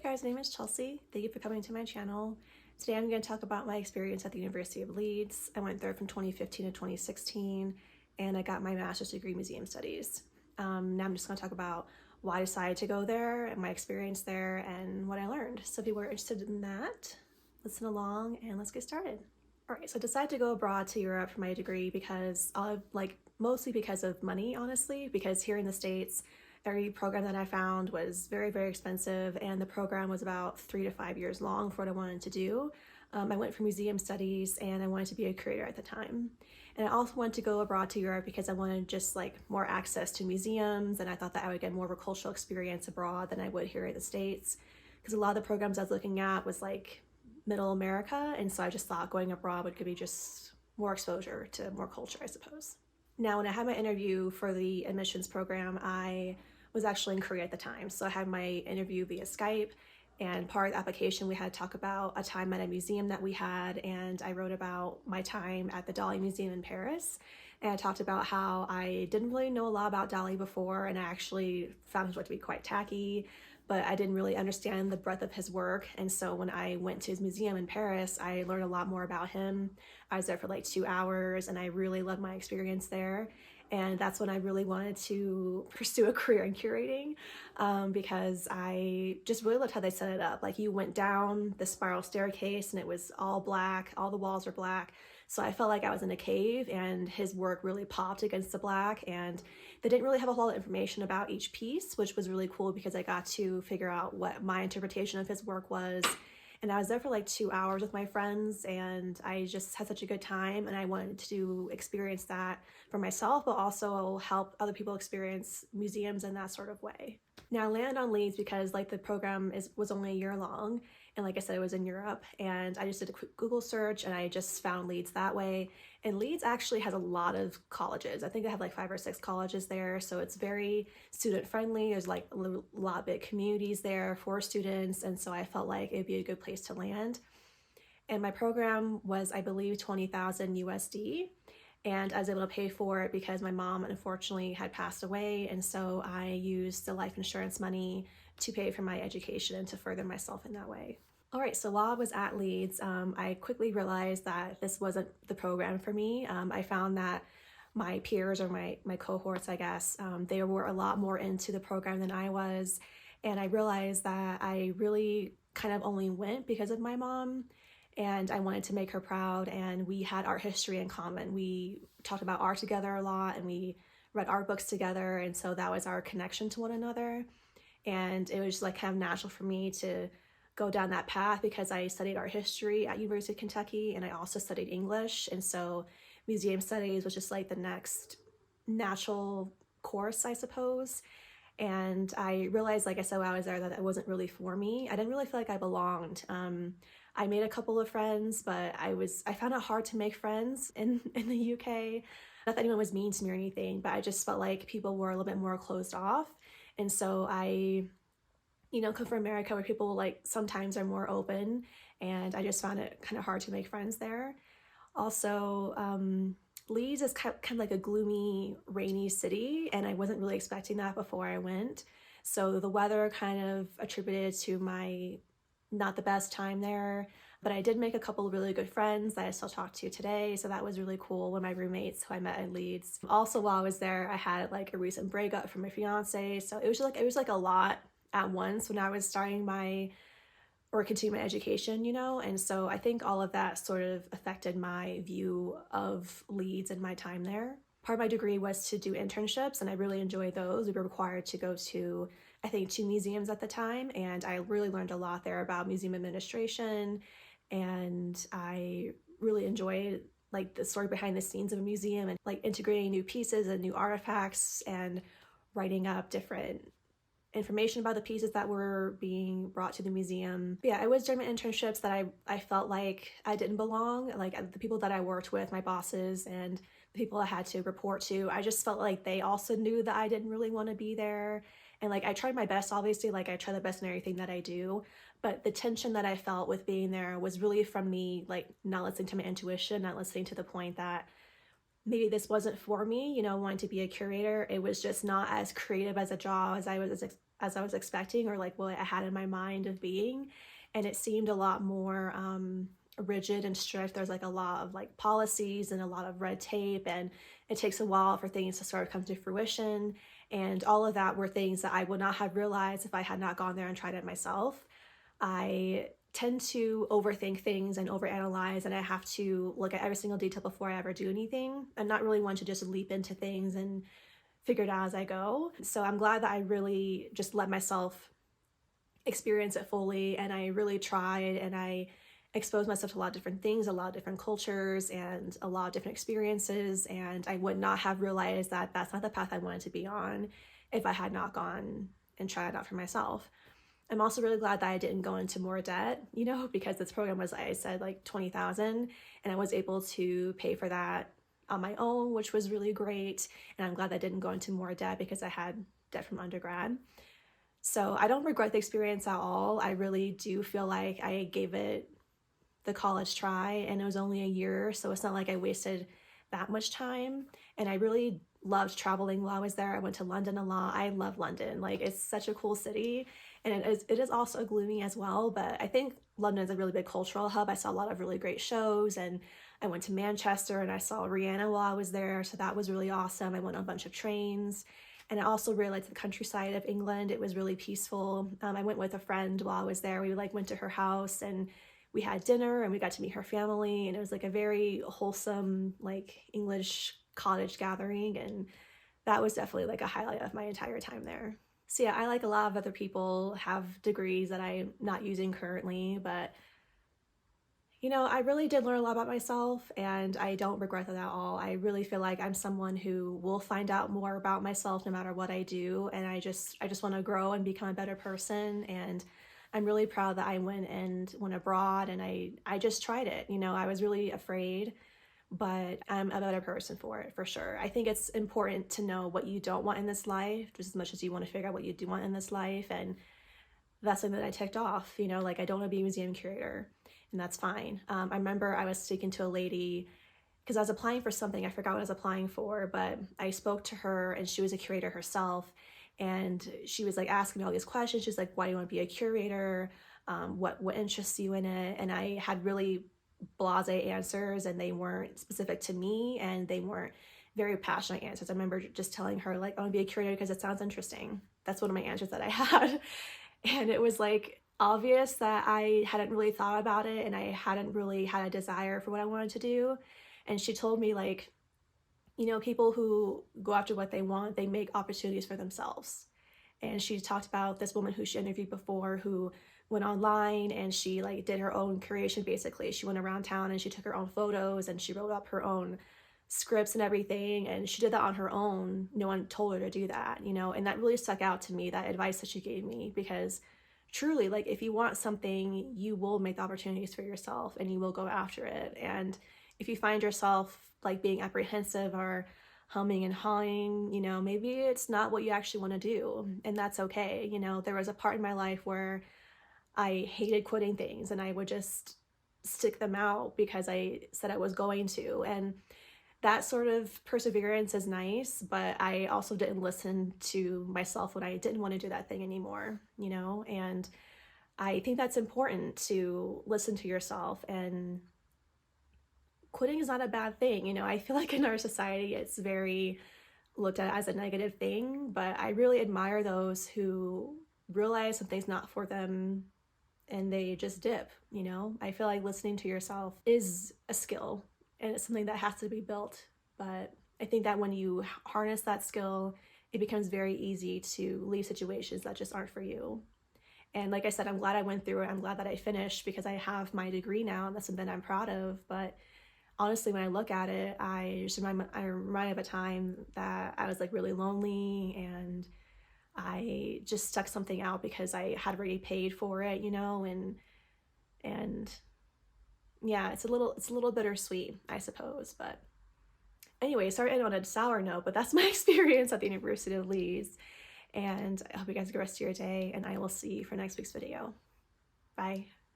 Hey guys, my name is Chelsea. Thank you for coming to my channel. Today I'm going to talk about my experience at the University of Leeds. I went there from 2015 to 2016 and I got my master's degree in museum studies. Now I'm just going to talk about why I decided to go there and my experience there and what I learned. So if you were interested in that, listen along and let's get started. Alright, so I decided to go abroad to Europe for my degree because mostly because of money, honestly, because here in the States every program that I found was very, very expensive, and the program was about 3 to 5 years long for what I wanted to do. I went for museum studies and I wanted to be a curator at the time. And I also wanted to go abroad to Europe because I wanted just more access to museums, and I thought that I would get more of a cultural experience abroad than I would here in the States. Because a lot of the programs I was looking at was middle America, and so I just thought going abroad would give me just more exposure to more culture, I suppose. Now, when I had my interview for the admissions program, I was actually in Korea at the time. So I had my interview via Skype, and part of the application we had to talk about a time at a museum that we had, and I wrote about my time at the Dali Museum in Paris. And I talked about how I didn't really know a lot about Dali before, and I actually found his work to be quite tacky, but I didn't really understand the breadth of his work. And so when I went to his museum in Paris, I learned a lot more about him. I was there for 2 hours and I really loved my experience there. And that's when I really wanted to pursue a career in curating, because I just really loved how they set it up. You went down the spiral staircase and it was all black, all the walls were black. So I felt like I was in a cave, and his work really popped against the black, and they didn't really have a whole lot of information about each piece, which was really cool because I got to figure out what my interpretation of his work was. And I was there for 2 hours with my friends, and I just had such a good time, and I wanted to experience that for myself, but also help other people experience museums in that sort of way. Now, I landed on Leeds because the program was only a year long, and like I said, it was in Europe, and I just did a quick Google search and I just found Leeds that way. And Leeds actually has a lot of colleges. I think they have 5 or 6 colleges there, so it's very student friendly. There's a lot of big communities there for students, and so I felt like it'd be a good place to land. And my program was, I believe, 20,000 USD, and I was able to pay for it because my mom unfortunately had passed away, and so I used the life insurance money to pay for my education and to further myself in that way. All right, so while I was at Leeds, I quickly realized that this wasn't the program for me. I found that my peers, or my cohorts, I guess, they were a lot more into the program than I was. And I realized that I really kind of only went because of my mom, and I wanted to make her proud, and we had art history in common. We talked about art together a lot, and we read art books together, and so that was our connection to one another. And it was just kind of natural for me to go down that path because I studied art history at University of Kentucky, and I also studied English, and so museum studies was just the next natural course, I suppose. And I realized, like I said, while I was there, that it wasn't really for me. I didn't really feel like I belonged. I made a couple of friends, but I found it hard to make friends in the UK. Not that anyone was mean to me or anything, but I just felt like people were a little bit more closed off. And so I come from America, where people sometimes are more open, and I just found it kind of hard to make friends there. Also, Leeds is kind of a gloomy, rainy city, and I wasn't really expecting that before I went. So the weather kind of attributed to my not the best time there, but I did make a couple of really good friends that I still talk to today, so that was really cool. One of my roommates who I met in Leeds. Also, while I was there, I had a recent breakup from my fiance, so it was a lot at once when I was starting continuing my education, and so I think all of that sort of affected my view of Leeds and my time there. Part of my degree was to do internships, and I really enjoyed those. We were required to go to, I think, 2 museums at the time, and I really learned a lot there about museum administration, and I really enjoyed the story behind the scenes of a museum, and integrating new pieces and new artifacts and writing up different information about the pieces that were being brought to the museum. But yeah, it was during my internships that I felt like I didn't belong. The people that I worked with, my bosses and the people I had to report to, I just felt like they also knew that I didn't really want to be there. And I tried my best, obviously, I try the best in everything that I do, but the tension that I felt with being there was really from me not listening to my intuition, not listening to the point that maybe this wasn't for me, wanting to be a curator. It was just not as creative as a job as I was as I was expecting, or like what I had in my mind of being. And it seemed a lot more rigid and strict. There's like a lot of like policies and a lot of red tape, and it takes a while for things to sort of come to fruition. And all of that were things that I would not have realized if I had not gone there and tried it myself. I tend to overthink things and overanalyze, and I have to look at every single detail before I ever do anything. I'm not really one to just leap into things and figure it out as I go. So I'm glad that I really just let myself experience it fully, and I really tried, and I exposed myself to a lot of different things, a lot of different cultures, and a lot of different experiences. And I would not have realized that that's not the path I wanted to be on if I had not gone and tried it out for myself. I'm also really glad that I didn't go into more debt, you know, because this program was, I said, like $20,000, and I was able to pay for that on my own, which was really great. And I'm glad that I didn't go into more debt because I had debt from undergrad. So I don't regret the experience at all. I really do feel like I gave it the college try, and it was only a year, so it's not like I wasted that much time. And I really loved traveling while I was there. I went to London a lot. I love London. Like, it's such a cool city, and it is also gloomy as well, but I think London is a really big cultural hub. I saw a lot of really great shows, and I went to Manchester and I saw Rihanna while I was there, so that was really awesome. I went on a bunch of trains. And I also really liked the countryside of England. It was really peaceful. I went with a friend while I was there. We like went to her house, and we had dinner, and we got to meet her family, and it was like a very wholesome, like, English cottage gathering, and that was definitely like a highlight of my entire time there. So yeah, I, like a lot of other people, have degrees that I'm not using currently, but you know, I really did learn a lot about myself, and I don't regret that at all. I really feel like I'm someone who will find out more about myself no matter what I do, and I just want to grow and become a better person. And I'm really proud that I went abroad, and I just tried it. You know, I was really afraid, but I'm a better person for it, for sure. I think it's important to know what you don't want in this life just as much as you want to figure out what you do want in this life. And that's something that I ticked off, you know, like I don't want to be a museum curator, and that's fine. I remember I was speaking to a lady because I was applying for something. I forgot what I was applying for, but I spoke to her, and she was a curator herself. And she was like asking me all these questions. She's like, why do you want to be a curator? What interests you in it? And I had really blasé answers, and they weren't specific to me, and they weren't very passionate answers. I remember just telling her, like, I want to be a curator because it sounds interesting. That's one of my answers that I had. And it was like obvious that I hadn't really thought about it, and I hadn't really had a desire for what I wanted to do. And she told me, like, you know, people who go after what they want, they make opportunities for themselves. And she talked about this woman who she interviewed before, who went online and she like did her own curation. Basically, she went around town and she took her own photos, and she wrote up her own scripts and everything, and she did that on her own. No one told her to do that, you know. And that really stuck out to me, that advice that she gave me, because truly, like, if you want something, you will make the opportunities for yourself, and you will go after it. And if you find yourself like being apprehensive or humming and hawing, you know, maybe it's not what you actually want to do, and that's okay. You know, there was a part in my life where I hated quitting things, and I would just stick them out because I said I was going to. And that sort of perseverance is nice, but I also didn't listen to myself when I didn't want to do that thing anymore, you know. And I think that's important, to listen to yourself, and quitting is not a bad thing. You know, I feel like in our society it's very looked at as a negative thing, but I really admire those who realize something's not for them and they just dip, you know. I feel like listening to yourself is a skill, and it's something that has to be built. But I think that when you harness that skill, it becomes very easy to leave situations that just aren't for you. And like I said, I'm glad I went through it. I'm glad that I finished, because I have my degree now, and that's something I'm proud of. But honestly, when I look at it, I remind of a time that I was like really lonely, and I just stuck something out because I had already paid for it, you know. And yeah, it's a little bittersweet, I suppose. But anyway, sorry I ended on a sour note, but that's my experience at the University of Leeds. And I hope you guys have a good rest of your day, and I will see you for next week's video. Bye.